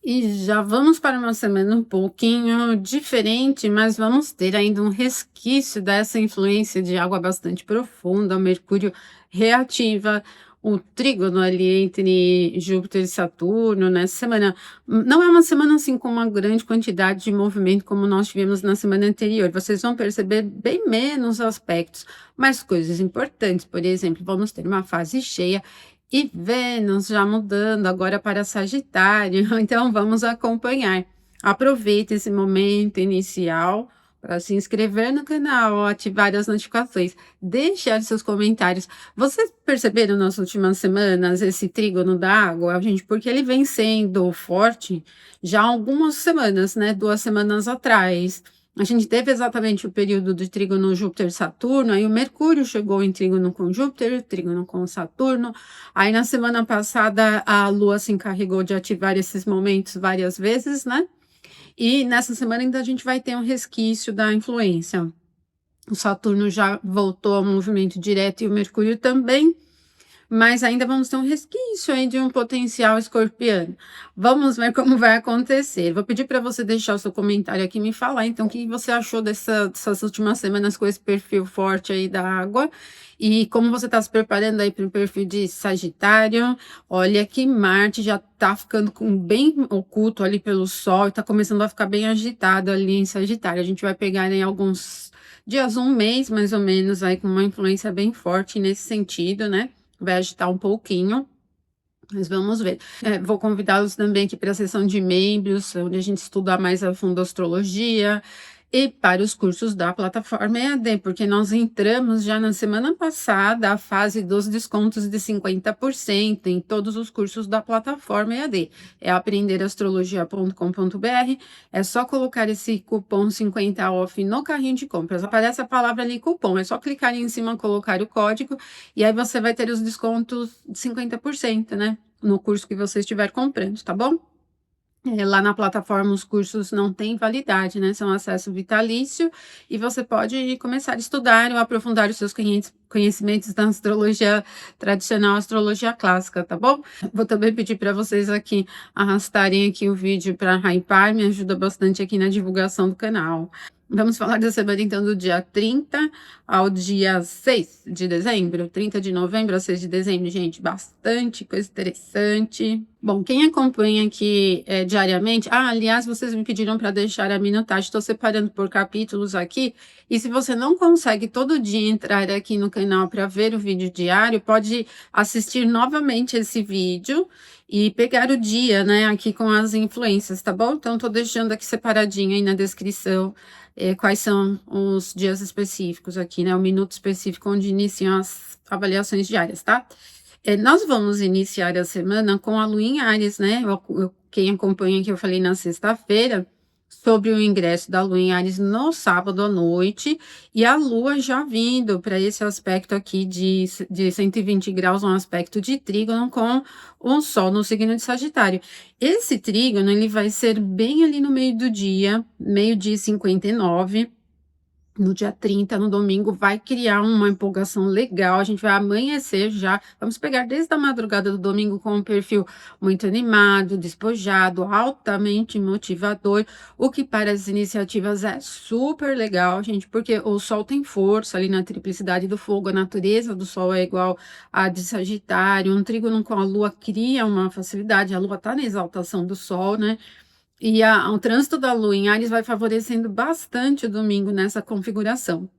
E já vamos para uma semana um pouquinho diferente, mas vamos ter ainda um resquício dessa influência de água bastante profunda, Mercúrio reativa o trígono ali entre Júpiter e Saturno nessa semana. Não é uma semana assim com uma grande quantidade de movimento como nós tivemos na semana anterior. Vocês vão perceber bem menos aspectos, mas coisas importantes. Por exemplo, vamos ter uma fase cheia e Vênus já mudando agora para Sagitário, então vamos acompanhar. Aproveite esse momento inicial para se inscrever no canal, ativar as notificações, deixar seus comentários. Vocês perceberam nas últimas semanas esse trígono da água, gente? Porque ele vem sendo forte já há algumas semanas, né? 2 semanas atrás. A gente teve exatamente o período de trígono Júpiter-Saturno, aí o Mercúrio chegou em trígono com Júpiter, trígono com Saturno. Aí na semana passada a Lua se encarregou de ativar esses momentos várias vezes, né? E nessa semana ainda a gente vai ter um resquício da influência. O Saturno já voltou ao movimento direto e o Mercúrio também, mas ainda vamos ter um resquício aí de um potencial escorpiano. Vamos ver como vai acontecer. Vou pedir para você deixar o seu comentário aqui e me falar, então, o que você achou dessas últimas semanas com esse perfil forte aí da água e como você está se preparando aí para o perfil de Sagitário. Olha que Marte já está ficando bem oculto ali pelo Sol e está começando a ficar bem agitado ali em Sagitário. A gente vai pegar em alguns dias, um mês mais ou menos, aí com uma influência bem forte nesse sentido, né? Vai agitar um pouquinho, mas vamos ver. Vou convidá-los também aqui para a sessão de membros, onde a gente estuda mais a fundo a astrologia, e para os cursos da plataforma EAD, porque nós entramos já na semana passada a fase dos descontos de 50% em todos os cursos da plataforma EAD. É aprenderastrologia.com.br, é só colocar esse cupom 50 off no carrinho de compras. Aparece a palavra ali cupom, é só clicar ali em cima, colocar o código, e aí você vai ter os descontos de 50%, né? No curso que você estiver comprando, tá bom? Lá na plataforma os cursos não têm validade, né? São acesso vitalício e você pode começar a estudar ou aprofundar os seus conhecimentos da astrologia tradicional, astrologia clássica, tá bom? Vou também pedir para vocês aqui arrastarem aqui o vídeo para hypar, me ajuda bastante aqui na divulgação do canal. Vamos falar da semana então do dia 30 ao dia 6 de dezembro, 30 de novembro a 6 de dezembro, gente, bastante coisa interessante. Bom, quem acompanha aqui diariamente, aliás, vocês me pediram para deixar a minutagem, estou separando por capítulos aqui, e se você não consegue todo dia entrar aqui no canal para ver o vídeo diário, pode assistir novamente esse vídeo e pegar o dia, né, aqui com as influências, tá bom? Então, estou deixando aqui separadinho aí na descrição quais são os dias específicos aqui, né? O minuto específico onde iniciam as avaliações diárias, tá? Nós vamos iniciar a semana com a Lua em Áries, né? Quem acompanha aqui, eu falei na sexta-feira sobre o ingresso da Lua em Áries no sábado à noite e a Lua já vindo para esse aspecto aqui de 120 graus, um aspecto de trígono com o Sol no signo de Sagitário. Esse trígono, ele vai ser bem ali no meio do dia, meio-dia e 59, no dia 30, no domingo, vai criar uma empolgação legal, a gente vai amanhecer já, vamos pegar desde a madrugada do domingo com um perfil muito animado, despojado, altamente motivador, o que para as iniciativas é super legal, gente, porque o Sol tem força ali na triplicidade do fogo, a natureza do Sol é igual a de Sagitário, um trígono com a Lua cria uma facilidade, a Lua está na exaltação do Sol, né? E o trânsito da Lua em Áries vai favorecendo bastante o domingo nessa configuração.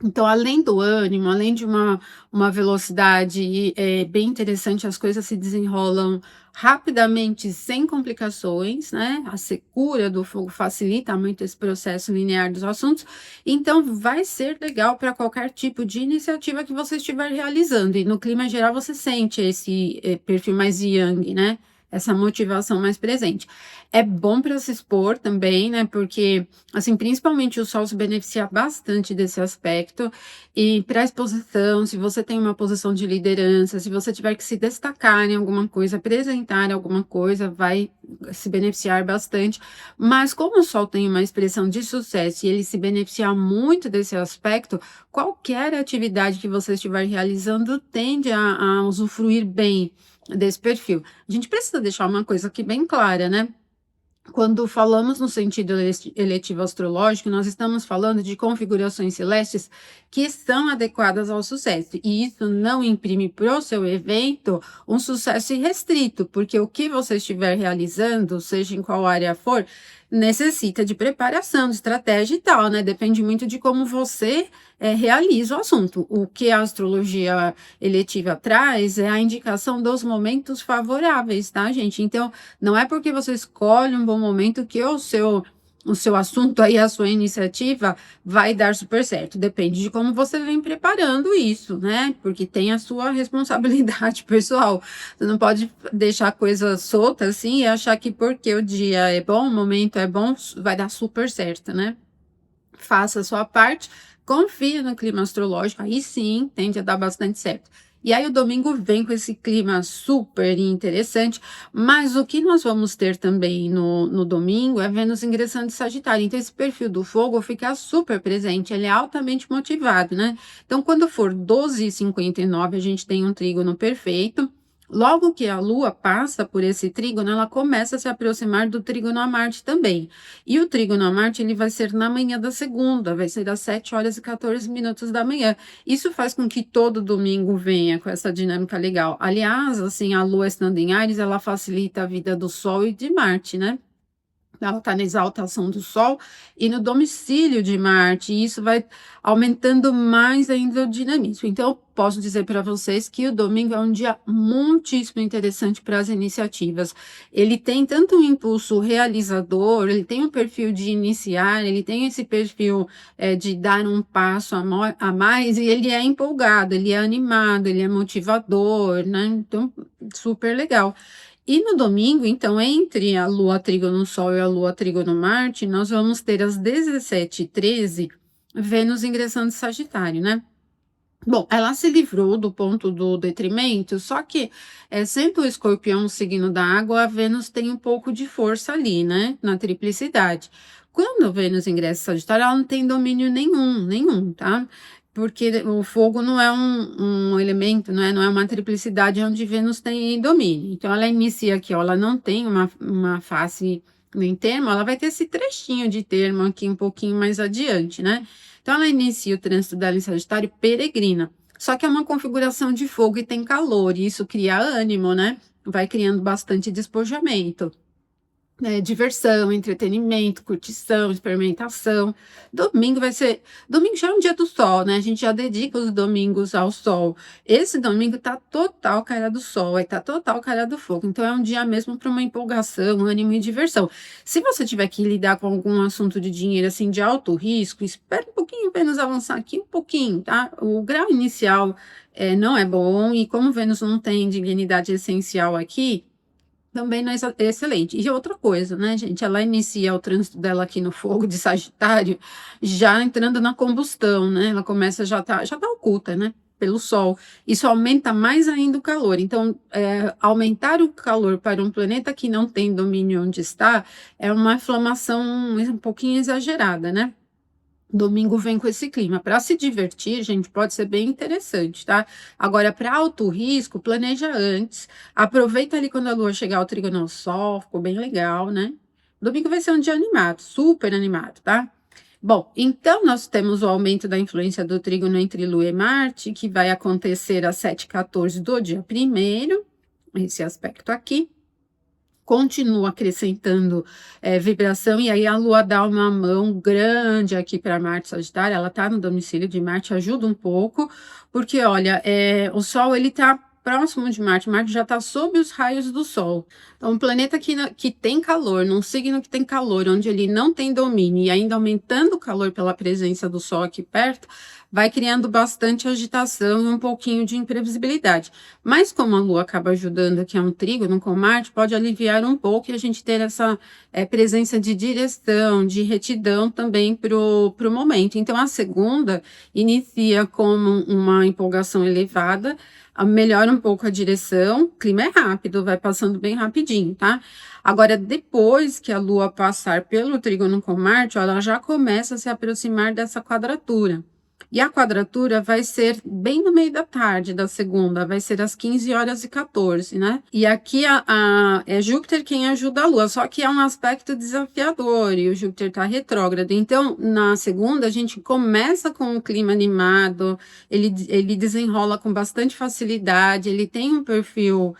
Então, além do ânimo, além de uma velocidade bem interessante, as coisas se desenrolam rapidamente, sem complicações, né? A secura do fogo facilita muito esse processo linear dos assuntos. Então, vai ser legal para qualquer tipo de iniciativa que você estiver realizando. E no clima geral, você sente esse perfil mais yang, né? Essa motivação mais presente. É bom para se expor também, né? Porque, assim, principalmente o Sol se beneficia bastante desse aspecto. E para exposição, se você tem uma posição de liderança, se você tiver que se destacar em alguma coisa, apresentar alguma coisa, vai se beneficiar bastante. Mas como o Sol tem uma expressão de sucesso e ele se beneficia muito desse aspecto, qualquer atividade que você estiver realizando tende a usufruir bem desse perfil. A gente precisa deixar uma coisa aqui bem clara, né? Quando falamos no sentido eletivo astrológico, nós estamos falando de configurações celestes que são adequadas ao sucesso, e isso não imprime para o seu evento um sucesso irrestrito, porque o que você estiver realizando, seja em qual área for, necessita de preparação, de estratégia e tal, né? Depende muito de como você realiza o assunto. O que a astrologia eletiva traz é a indicação dos momentos favoráveis, tá, gente? Então, não é porque você escolhe um bom momento que o seu assunto aí, a sua iniciativa vai dar super certo. Depende de como você vem preparando isso, né? Porque tem a sua responsabilidade pessoal. Você não pode deixar a coisa solta assim e achar que porque o dia é bom, o momento é bom, vai dar super certo, né? Faça a sua parte, confia no clima astrológico, aí sim tende a dar bastante certo. E aí o domingo vem com esse clima super interessante, mas o que nós vamos ter também no domingo é Vênus ingressando em Sagitário. Então esse perfil do fogo fica super presente, ele é altamente motivado, né? Então quando for 12h59 a gente tem um trígono perfeito. Logo que a Lua passa por esse trígono, ela começa a se aproximar do trígono a Marte também. E o trígono a Marte, ele vai ser na manhã da segunda, vai ser às 7h14 da manhã. Isso faz com que todo domingo venha com essa dinâmica legal. Aliás, assim, a Lua estando em Áries, ela facilita a vida do Sol e de Marte, né? Ela está na exaltação do Sol e no domicílio de Marte, e isso vai aumentando mais ainda o dinamismo. Então, eu posso dizer para vocês que o domingo é um dia muitíssimo interessante para as iniciativas. Ele tem tanto um impulso realizador, ele tem um perfil de iniciar, ele tem esse perfil de dar um passo a mais, e ele é empolgado, ele é animado, ele é motivador, né? Então, super legal. E no domingo, então, entre a Lua trígono Sol e a Lua trígono Marte, nós vamos ter às 17h13 Vênus ingressando em Sagitário, né? Bom, ela se livrou do ponto do detrimento, só que, sendo o Escorpião um signo da água, a Vênus tem um pouco de força ali, né? Na triplicidade. Quando a Vênus ingressa em Sagitário, ela não tem domínio nenhum, tá? Porque o fogo não é um elemento, né? Não é uma triplicidade onde Vênus tem domínio. Então, ela inicia aqui, ó, ela não tem uma face em termo, ela vai ter esse trechinho de termo aqui um pouquinho mais adiante, né? Então, ela inicia o trânsito dela em Sagitário peregrina. Só que é uma configuração de fogo e tem calor, e isso cria ânimo, né? Vai criando bastante despojamento. Diversão, entretenimento, curtição, experimentação. Domingo vai ser. Domingo já é um dia do sol, né? A gente já dedica os domingos ao sol. Esse domingo tá total cara do sol, vai tá total cara do fogo. Então é um dia mesmo para uma empolgação, ânimo e diversão. Se você tiver que lidar com algum assunto de dinheiro assim de alto risco, espere um pouquinho, Vênus avançar aqui um pouquinho, tá? O grau inicial não é bom, e como Vênus não tem dignidade essencial aqui. Também não é excelente. E outra coisa, né, gente? Ela inicia o trânsito dela aqui no fogo de Sagitário, já entrando na combustão, né? Ela começa, já tá oculta, né? Pelo Sol. Isso aumenta mais ainda o calor. Então, aumentar o calor para um planeta que não tem domínio onde está é uma inflamação um pouquinho exagerada, né? Domingo vem com esse clima. Para se divertir, gente, pode ser bem interessante, tá? Agora, para alto risco, planeja antes. Aproveita ali quando a lua chegar ao trígono ao sol, ficou bem legal, né? Domingo vai ser um dia animado, super animado, tá? Bom, então nós temos o aumento da influência do trígono entre Lua e Marte, que vai acontecer às 7h14 do dia 1º, esse aspecto aqui. Continua acrescentando vibração, e aí a Lua dá uma mão grande aqui para Marte Sagitário, ela está no domicílio de Marte, ajuda um pouco, porque olha, o Sol ele está próximo de Marte, Marte já está sob os raios do Sol. Então, um planeta que tem calor, num signo que tem calor, onde ele não tem domínio, e ainda aumentando o calor pela presença do Sol aqui perto, vai criando bastante agitação e um pouquinho de imprevisibilidade. Mas como a Lua acaba ajudando aqui a um trígono com Marte, pode aliviar um pouco e a gente ter essa presença de direção, de retidão também para o momento. Então, a segunda inicia como uma empolgação elevada, melhora um pouco a direção, o clima é rápido, vai passando bem rapidinho, tá? Agora, depois que a Lua passar pelo trígono com Marte, ela já começa a se aproximar dessa quadratura. E a quadratura vai ser bem no meio da tarde da segunda, vai ser às 15h14, né? E aqui é Júpiter quem ajuda a Lua, só que é um aspecto desafiador e o Júpiter está retrógrado. Então, na segunda, a gente começa com um clima animado, ele desenrola com bastante facilidade, ele tem um perfil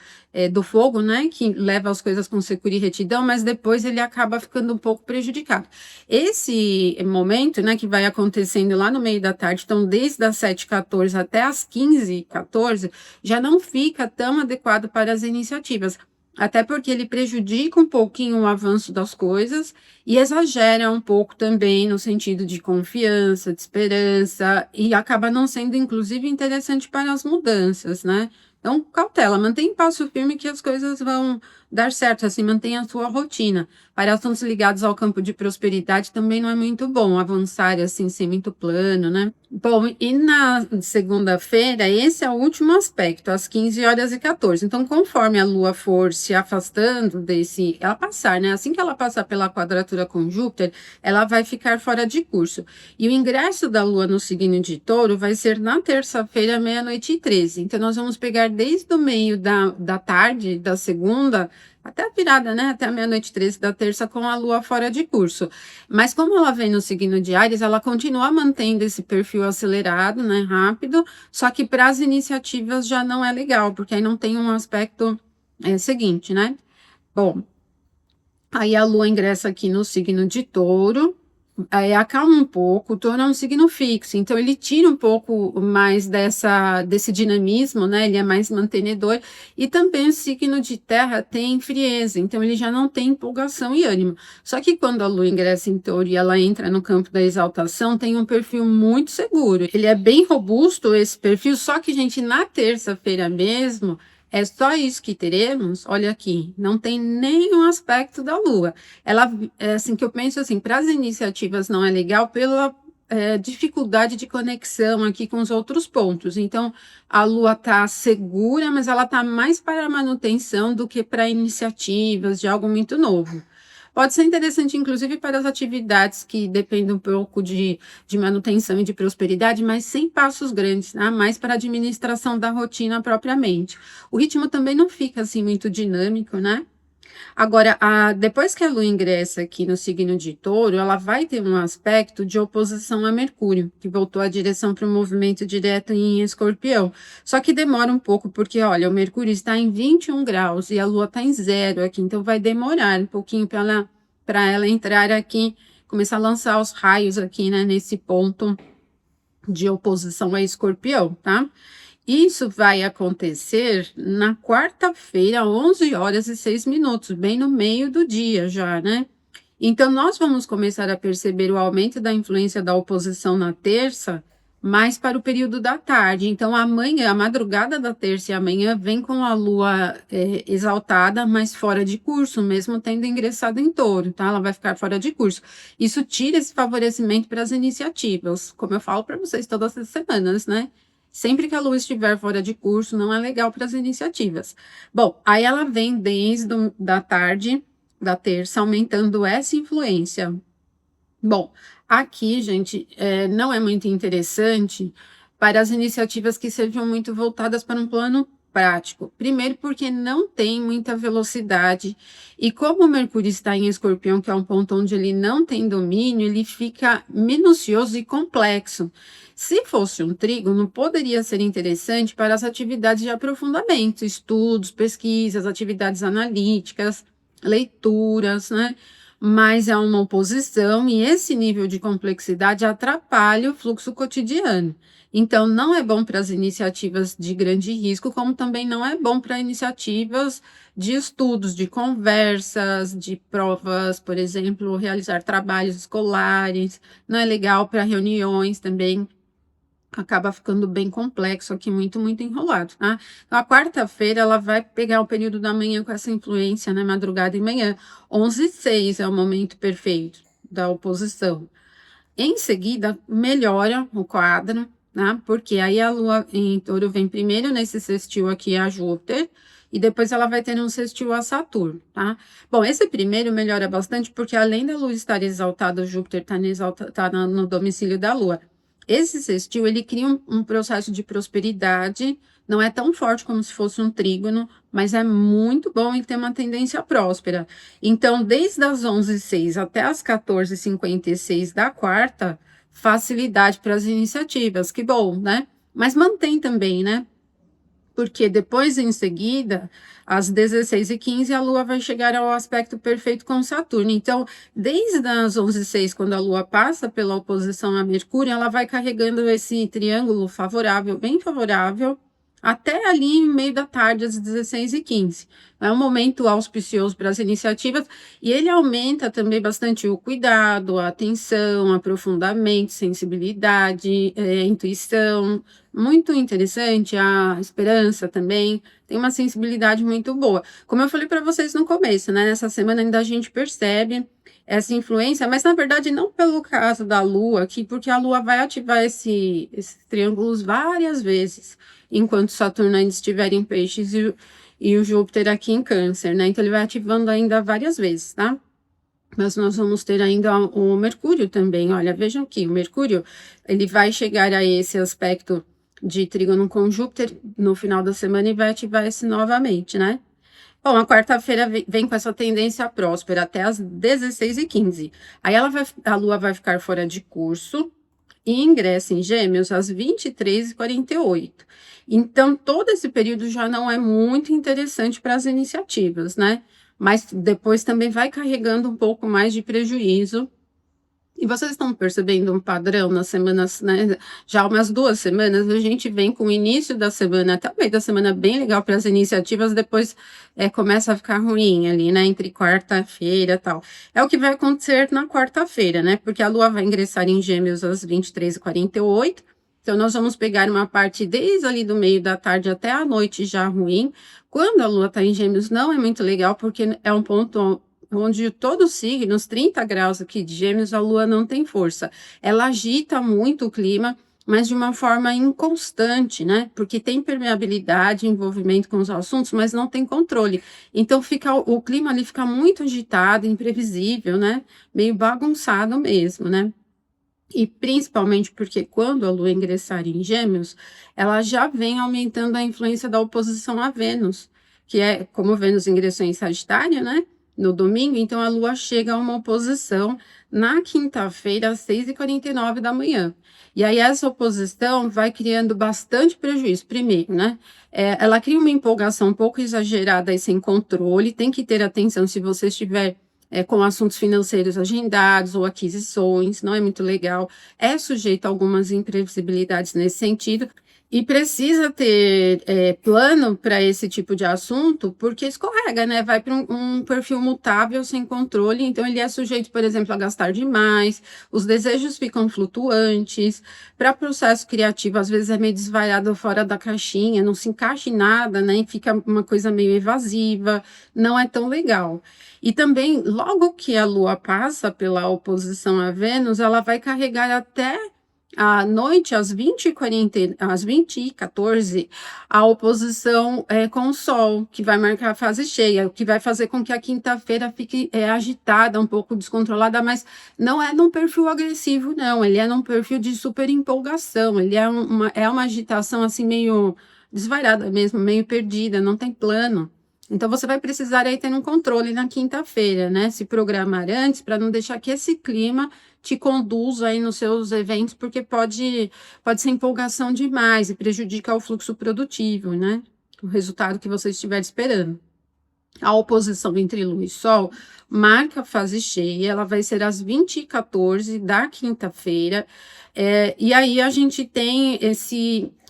do fogo, né, que leva as coisas com secura e retidão, mas depois ele acaba ficando um pouco prejudicado. Esse momento, né, que vai acontecendo lá no meio da tarde, então desde as 7h14 até as 15h14, já não fica tão adequado para as iniciativas. Até porque ele prejudica um pouquinho o avanço das coisas e exagera um pouco também no sentido de confiança, de esperança, e acaba não sendo, inclusive, interessante para as mudanças, né? Então, cautela, mantenha em passo firme que as coisas vão dar certo, assim, mantenha a sua rotina. Para assuntos ligados ao campo de prosperidade também não é muito bom avançar assim, sem muito plano, né? Bom, e na segunda-feira, esse é o último aspecto, às 15h14. Então, conforme a Lua for se afastando desse, ela passar, né? Assim que ela passar pela quadratura com Júpiter, ela vai ficar fora de curso. E o ingresso da Lua no signo de Touro vai ser na terça-feira, 00h13. Então, nós vamos pegar desde o meio da tarde, da segunda, até a virada, né? Até a 00h13 da terça com a Lua fora de curso. Mas como ela vem no signo de Áries, ela continua mantendo esse perfil acelerado, né? Rápido, só que para as iniciativas já não é legal, porque aí não tem um aspecto seguinte, né? Bom, aí a Lua ingressa aqui no signo de Touro, aí acalma um pouco. O Touro é um signo fixo, então ele tira um pouco mais desse dinamismo, né? Ele é mais mantenedor, e também o signo de Terra tem frieza, então ele já não tem empolgação e ânimo. Só que quando a Lua ingressa em Touro e ela entra no campo da exaltação, tem um perfil muito seguro. Ele é bem robusto, esse perfil, só que, gente, na terça-feira mesmo, é só isso que teremos. Olha aqui, não tem nenhum aspecto da Lua. Ela, é assim que eu penso assim, para as iniciativas não é legal pela dificuldade de conexão aqui com os outros pontos. Então, a Lua está segura, mas ela está mais para a manutenção do que para iniciativas de algo muito novo. Pode ser interessante, inclusive, para as atividades que dependem um pouco de manutenção e de prosperidade, mas sem passos grandes, né? Mais para a administração da rotina propriamente. O ritmo também não fica assim muito dinâmico, né? Agora, depois que a Lua ingressa aqui no signo de Touro, ela vai ter um aspecto de oposição a Mercúrio, que voltou a direção para o movimento direto em Escorpião. Só que demora um pouco, porque, olha, o Mercúrio está em 21 graus e a Lua está em 0 aqui, então vai demorar um pouquinho para ela entrar aqui, começar a lançar os raios aqui, né, nesse ponto de oposição a Escorpião, tá? Isso vai acontecer na quarta-feira, 11h06, bem no meio do dia já, né? Então, nós vamos começar a perceber o aumento da influência da oposição na terça, mais para o período da tarde. Então, amanhã, a madrugada da terça e amanhã, vem com a Lua exaltada, mas fora de curso, mesmo tendo ingressado em Touro, tá? Ela vai ficar fora de curso. Isso tira esse favorecimento para as iniciativas, como eu falo para vocês todas as semanas, né? Sempre que a Lua estiver fora de curso, não é legal para as iniciativas. Bom, aí ela vem desde da tarde da terça, aumentando essa influência. Bom, aqui, gente, não é muito interessante para as iniciativas que sejam muito voltadas para um plano prático. Primeiro, porque não tem muita velocidade, e como o Mercúrio está em Escorpião, que é um ponto onde ele não tem domínio, ele fica minucioso e complexo. Se fosse um trígono, poderia ser interessante para as atividades de aprofundamento, estudos, pesquisas, atividades analíticas, leituras, né? Mas é uma oposição e esse nível de complexidade atrapalha o fluxo cotidiano. Então, não é bom para as iniciativas de grande risco, como também não é bom para iniciativas de estudos, de conversas, de provas, por exemplo, realizar trabalhos escolares. Não é legal para reuniões também. Acaba ficando bem complexo aqui, muito, muito enrolado, tá? Então, a quarta-feira, ela vai pegar o período da manhã com essa influência, né? Madrugada e manhã. 11h06 é o momento perfeito da oposição. Em seguida, melhora o quadro, né? Porque aí a Lua em Touro vem primeiro nesse sextil aqui a Júpiter, e depois ela vai ter um sextil a Saturno, tá? Bom, esse primeiro melhora bastante, porque além da Lua estar exaltada, o Júpiter está no domicílio da Lua. Esse sextil, ele cria um processo de prosperidade, não é tão forte como se fosse um trígono, mas é muito bom em ter uma tendência próspera. Então, desde as 11h06 até as 14h56 da quarta, facilidade para as iniciativas, que bom, né? Mas mantém também, né? Porque depois, em seguida, às 16h15, a Lua vai chegar ao aspecto perfeito com Saturno. Então, desde as 11h06, quando a Lua passa pela oposição a Mercúrio, ela vai carregando esse triângulo favorável, bem favorável, até ali em meio da tarde, às 16h15. É um momento auspicioso para as iniciativas e ele aumenta também bastante o cuidado, a atenção, aprofundamento, sensibilidade, intuição. Muito interessante, a esperança também, tem uma sensibilidade muito boa. Como eu falei para vocês no começo, né? Nessa semana ainda a gente percebe essa influência, mas na verdade não pelo caso da Lua aqui, porque a Lua vai ativar esses triângulos várias vezes, enquanto Saturno ainda estiver em Peixes e o Júpiter aqui em Câncer, né? Então ele vai ativando ainda várias vezes, tá? Mas nós vamos ter ainda o Mercúrio também. Olha, vejam aqui, o Mercúrio, ele vai chegar a esse aspecto de trígono com Júpiter no final da semana e vai ativar esse novamente, né? Bom, a quarta-feira vem com essa tendência próspera até as 16h15. Aí a Lua vai ficar fora de curso e ingressa em Gêmeos às 23h48. Então, todo esse período já não é muito interessante para as iniciativas, né? Mas depois também vai carregando um pouco mais de prejuízo. E vocês estão percebendo um padrão nas semanas, né? Já há umas 2 semanas, a gente vem com o início da semana, até o meio da semana, bem legal para as iniciativas, depois começa a ficar ruim ali, né? Entre quarta-feira e tal. É o que vai acontecer na quarta-feira, né? Porque a Lua vai ingressar em Gêmeos às 23h48. Então, nós vamos pegar uma parte desde ali do meio da tarde até a noite já ruim. Quando a Lua está em Gêmeos, não é muito legal, porque é um ponto onde todo signo, os 30 graus aqui de Gêmeos, a Lua não tem força. Ela agita muito o clima, mas de uma forma inconstante, né? Porque tem permeabilidade, envolvimento com os assuntos, mas não tem controle. Então o clima ali fica muito agitado, imprevisível, né? Meio bagunçado mesmo, né? E principalmente porque quando a Lua ingressar em Gêmeos, ela já vem aumentando a influência da oposição a Vênus, que é como Vênus ingressou em Sagitário, né? No domingo, então a Lua chega a uma oposição na quinta-feira, às 6h49 da manhã. E aí essa oposição vai criando bastante prejuízo. Primeiro, né? Ela cria uma empolgação um pouco exagerada e sem controle. Tem que ter atenção se você estiver com assuntos financeiros agendados ou aquisições, não é muito legal, é sujeito a algumas imprevisibilidades nesse sentido, e precisa ter plano para esse tipo de assunto, porque escorrega, né? Vai para um perfil mutável, sem controle, então ele é sujeito, por exemplo, a gastar demais, os desejos ficam flutuantes, para processo criativo, às vezes é meio desvairado fora da caixinha, não se encaixa em nada, né? E fica uma coisa meio evasiva, não é tão legal. E também, logo que a Lua passa pela oposição a Vênus, ela vai carregar até à noite, às 20h40, às 20h14, a oposição com o Sol, que vai marcar a fase cheia, o que vai fazer com que a quinta-feira fique agitada, um pouco descontrolada, mas não é num perfil agressivo, não. Ele é num perfil de super empolgação, ele é uma agitação assim meio desvairada mesmo, meio perdida, não tem plano. Então, você vai precisar aí ter um controle na quinta-feira, né? Se programar antes para não deixar que esse clima te conduza aí nos seus eventos, porque pode ser empolgação demais e prejudica o fluxo produtivo, né? O resultado que você estiver esperando. A oposição entre Lua e Sol marca a fase cheia, ela vai ser às 20h14 da quinta-feira, e aí a gente tem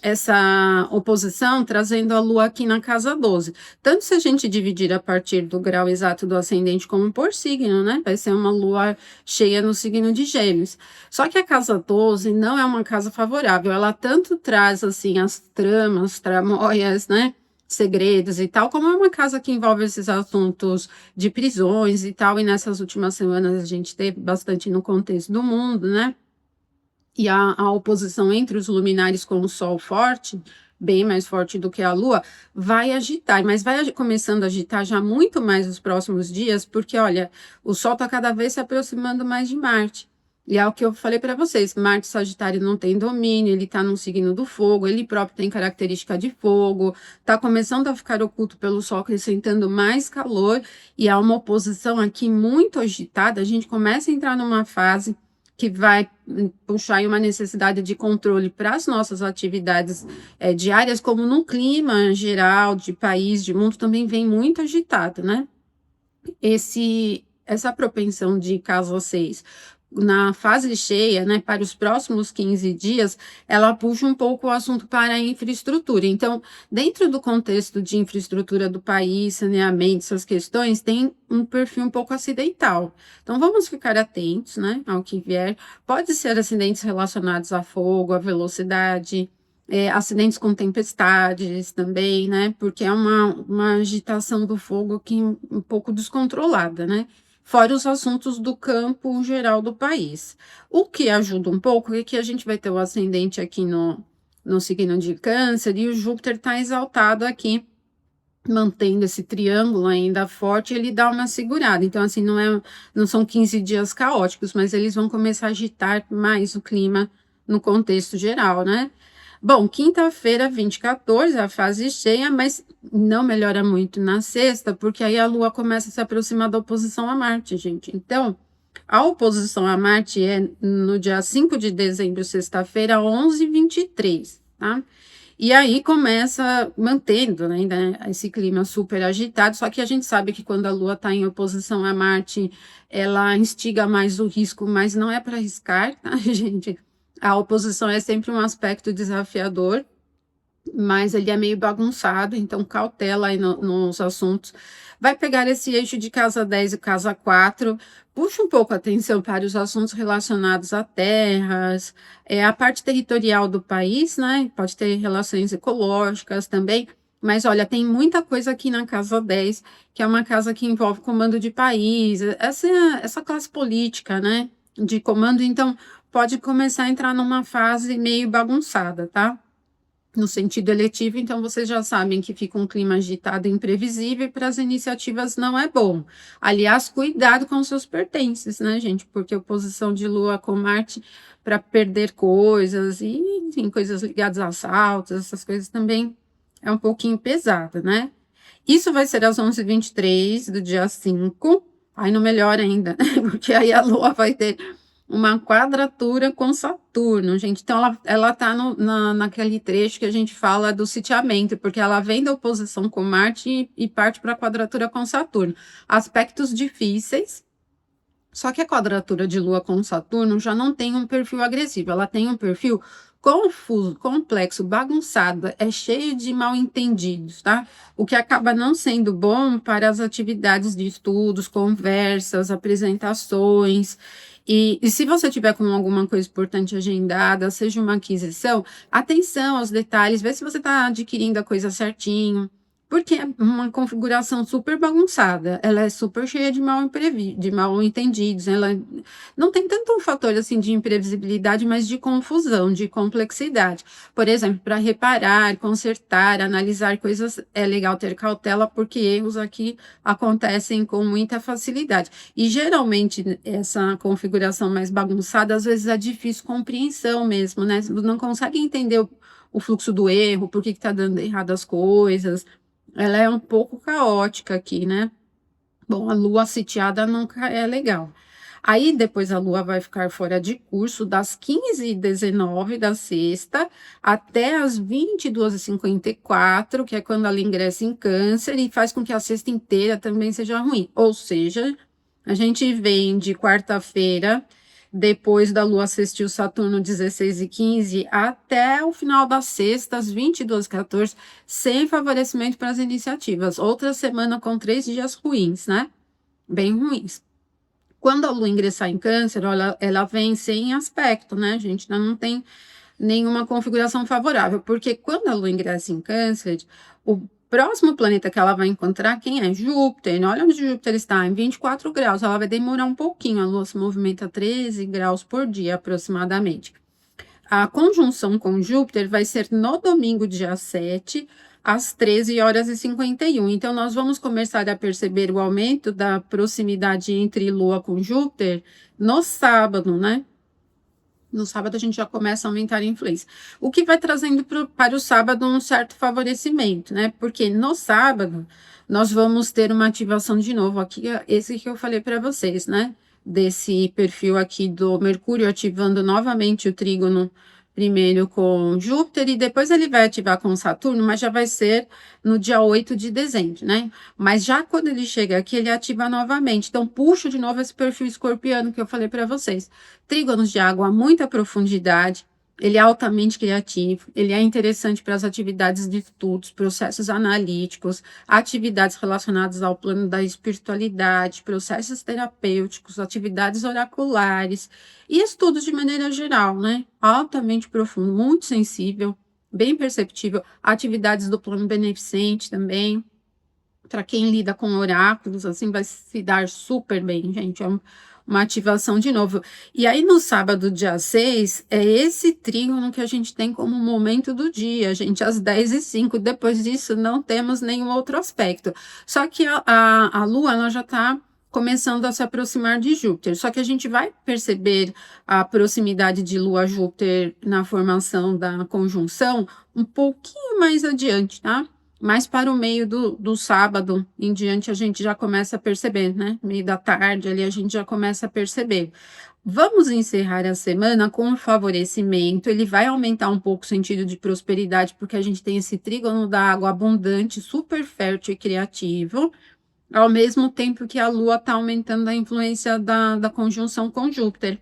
essa oposição trazendo a Lua aqui na casa 12. Tanto se a gente dividir a partir do grau exato do ascendente como por signo, né? Vai ser uma Lua cheia no signo de Gêmeos. Só que a casa 12 não é uma casa favorável, ela tanto traz assim as tramas, tramóias, né? Segredos e tal, como é uma casa que envolve esses assuntos de prisões e tal, e nessas últimas semanas a gente teve bastante no contexto do mundo, né? E a oposição entre os luminares com o Sol forte, bem mais forte do que a Lua, vai agitar, mas vai começando a agitar já muito mais nos próximos dias, porque olha, o Sol está cada vez se aproximando mais de Marte. E é o que eu falei para vocês, Marte Sagitário não tem domínio, ele está num signo do fogo, ele próprio tem característica de fogo, está começando a ficar oculto pelo Sol, acrescentando mais calor, e há uma oposição aqui muito agitada, a gente começa a entrar numa fase que vai puxar aí uma necessidade de controle para as nossas atividades diárias, como no clima geral, de país, de mundo, também vem muito agitado, né? Essa propensão de casa 6 na fase cheia, né, para os próximos 15 dias, ela puxa um pouco o assunto para a infraestrutura. Então, dentro do contexto de infraestrutura do país, saneamento, essas questões, tem um perfil um pouco acidental. Então, vamos ficar atentos, né, ao que vier. Pode ser acidentes relacionados a fogo, a velocidade, acidentes com tempestades também, né? Porque é uma agitação do fogo aqui um pouco descontrolada, né? Fora os assuntos do campo geral do país. O que ajuda um pouco é que a gente vai ter o ascendente aqui no signo de Câncer e o Júpiter está exaltado aqui, mantendo esse triângulo ainda forte, ele dá uma segurada. Então, assim, não são 15 dias caóticos, mas eles vão começar a agitar mais o clima no contexto geral, né? Bom, quinta-feira, 2014, a fase cheia, mas não melhora muito na sexta, porque aí a Lua começa a se aproximar da oposição a Marte, gente. Então, a oposição a Marte é no dia 5 de dezembro, sexta-feira, 11h23, tá? E aí começa mantendo, né, ainda esse clima super agitado, só que a gente sabe que quando a Lua está em oposição a Marte, ela instiga mais o risco, mas não é para arriscar, tá, gente? A oposição é sempre um aspecto desafiador, mas ele é meio bagunçado, então cautela aí nos assuntos. Vai pegar esse eixo de casa 10 e casa 4, puxa um pouco a atenção para os assuntos relacionados a terras, a parte territorial do país, né? Pode ter relações ecológicas também, mas olha, tem muita coisa aqui na casa 10, que é uma casa que envolve comando de país, essa classe política, né? De comando, então pode começar a entrar numa fase meio bagunçada, tá? No sentido eletivo, então vocês já sabem que fica um clima agitado e imprevisível e para as iniciativas não é bom. Aliás, cuidado com seus pertences, né, gente? Porque oposição de Lua com Marte para perder coisas e, enfim, coisas ligadas a assaltos, essas coisas também é um pouquinho pesada, né? Isso vai ser às 11h23 do dia 5. Aí não melhora ainda, porque aí a Lua vai ter uma quadratura com Saturno, gente. Então, ela tá naquele trecho que a gente fala do sitiamento, porque ela vem da oposição com Marte e parte para a quadratura com Saturno. Aspectos difíceis, só que a quadratura de Lua com Saturno já não tem um perfil agressivo, ela tem um perfil confuso, complexo, bagunçado, é cheio de mal-entendidos, tá? O que acaba não sendo bom para as atividades de estudos, conversas, apresentações. E se você tiver com alguma coisa importante agendada, seja uma aquisição, atenção aos detalhes, vê se você está adquirindo a coisa certinho, porque é uma configuração super bagunçada, ela é super cheia de mal entendidos, ela não tem tanto um fator assim de imprevisibilidade, mas de confusão, de complexidade. Por exemplo, para reparar, consertar, analisar coisas, é legal ter cautela, porque erros aqui acontecem com muita facilidade. E geralmente essa configuração mais bagunçada, às vezes é difícil compreensão mesmo, né? Você não consegue entender o fluxo do erro, por que está dando errado as coisas. Ela é um pouco caótica aqui, né? Bom, a lua sitiada nunca é legal. Aí depois a lua vai ficar fora de curso das 15h19 da sexta até as 22h54, que é quando ela ingressa em Câncer e faz com que a sexta inteira também seja ruim. Ou seja, a gente vem de quarta-feira, depois da lua assistir o Saturno 16h15 até o final da sexta, às 22h14, sem favorecimento para as iniciativas. Outra semana com 3 dias ruins, né? Bem ruins. Quando a Lua ingressar em Câncer, olha, ela vem sem aspecto, né, gente? Não tem nenhuma configuração favorável, porque quando a Lua ingressa em Câncer, o próximo planeta que ela vai encontrar, quem é? Júpiter. Olha onde Júpiter está, em 24 graus. Ela vai demorar um pouquinho, a Lua se movimenta 13 graus por dia, aproximadamente. A conjunção com Júpiter vai ser no domingo, dia 7, às 13h51. Então, nós vamos começar a perceber o aumento da proximidade entre Lua com Júpiter no sábado, né? No sábado a gente já começa a aumentar a influência. O que vai trazendo para o sábado um certo favorecimento, né? Porque no sábado nós vamos ter uma ativação de novo aqui, esse que eu falei para vocês, né? Desse perfil aqui do Mercúrio ativando novamente o trígono, primeiro com Júpiter e depois ele vai ativar com Saturno, mas já vai ser no dia 8 de dezembro, né? Mas já quando ele chega aqui, ele ativa novamente. Então, puxo de novo esse perfil escorpiano que eu falei para vocês. Trígonos de água a muita profundidade, ele é altamente criativo, ele é interessante para as atividades de estudos, processos analíticos, atividades relacionadas ao plano da espiritualidade, processos terapêuticos, atividades oraculares e estudos de maneira geral, né? Altamente profundo, muito sensível, bem perceptível, atividades do plano beneficente também. Para quem lida com oráculos, assim, vai se dar super bem, gente. É uma ativação de novo. E aí, no sábado, dia 6, é esse trígono que a gente tem como momento do dia, gente, às 10h05. Depois disso, não temos nenhum outro aspecto. Só que a Lua, ela já está começando a se aproximar de Júpiter. Só que a gente vai perceber a proximidade de Lua-Júpiter na formação da conjunção um pouquinho mais adiante, tá? Mas para o meio do sábado em diante a gente já começa a perceber, né? Meio da tarde ali a gente já começa a perceber. Vamos encerrar a semana com um favorecimento. Ele vai aumentar um pouco o sentido de prosperidade, porque a gente tem esse trígono da água abundante, super fértil e criativo, ao mesmo tempo que a Lua está aumentando a influência da conjunção com Júpiter.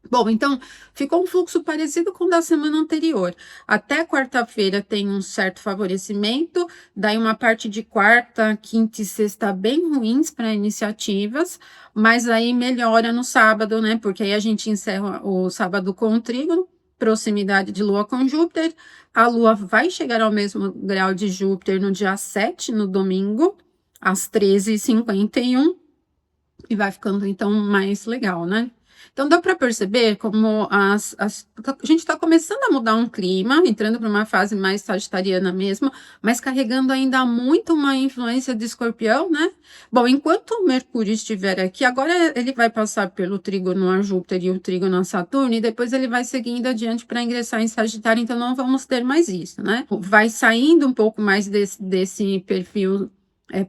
Bom, então ficou um fluxo parecido com o da semana anterior. Até quarta-feira tem um certo favorecimento, daí uma parte de quarta, quinta e sexta bem ruins para iniciativas, mas aí melhora no sábado, né? Porque aí a gente encerra o sábado com o trígono, proximidade de Lua com Júpiter. A Lua vai chegar ao mesmo grau de Júpiter no dia 7, no domingo, às 13h51, e vai ficando então mais legal, né? Então, dá para perceber como a gente está começando a mudar um clima, entrando para uma fase mais sagitariana mesmo, mas carregando ainda muito uma influência de Escorpião, né? Bom, enquanto o Mercúrio estiver aqui, agora ele vai passar pelo trígono a Júpiter e o trígono a Saturno, e depois ele vai seguindo adiante para ingressar em Sagitário, então não vamos ter mais isso, né? Vai saindo um pouco mais desse perfil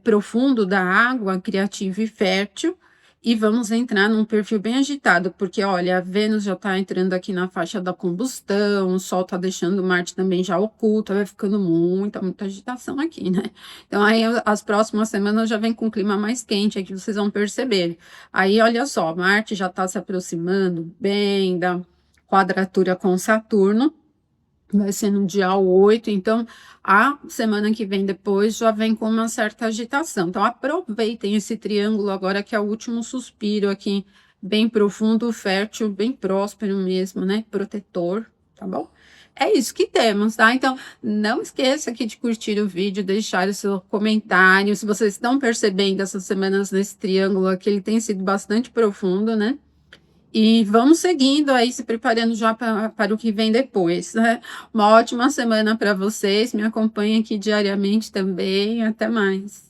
profundo da água, criativo e fértil, e vamos entrar num perfil bem agitado, porque olha, a Vênus já está entrando aqui na faixa da combustão, o Sol está deixando Marte também já oculto, vai ficando muita agitação aqui, né? Então aí as próximas semanas já vem com um clima mais quente, aqui vocês vão perceber. Aí olha só, Marte já está se aproximando bem da quadratura com Saturno, vai ser no dia 8, então a semana que vem depois já vem com uma certa agitação. Então aproveitem esse triângulo agora que é o último suspiro aqui, bem profundo, fértil, bem próspero mesmo, né? Protetor, tá bom? É isso que temos, tá? Então não esqueça aqui de curtir o vídeo, deixar o seu comentário. Se vocês estão percebendo essas semanas nesse triângulo aqui, ele tem sido bastante profundo, né? E vamos seguindo aí, se preparando já para o que vem depois, né? Uma ótima semana para vocês. Me acompanhem aqui diariamente também. Até mais.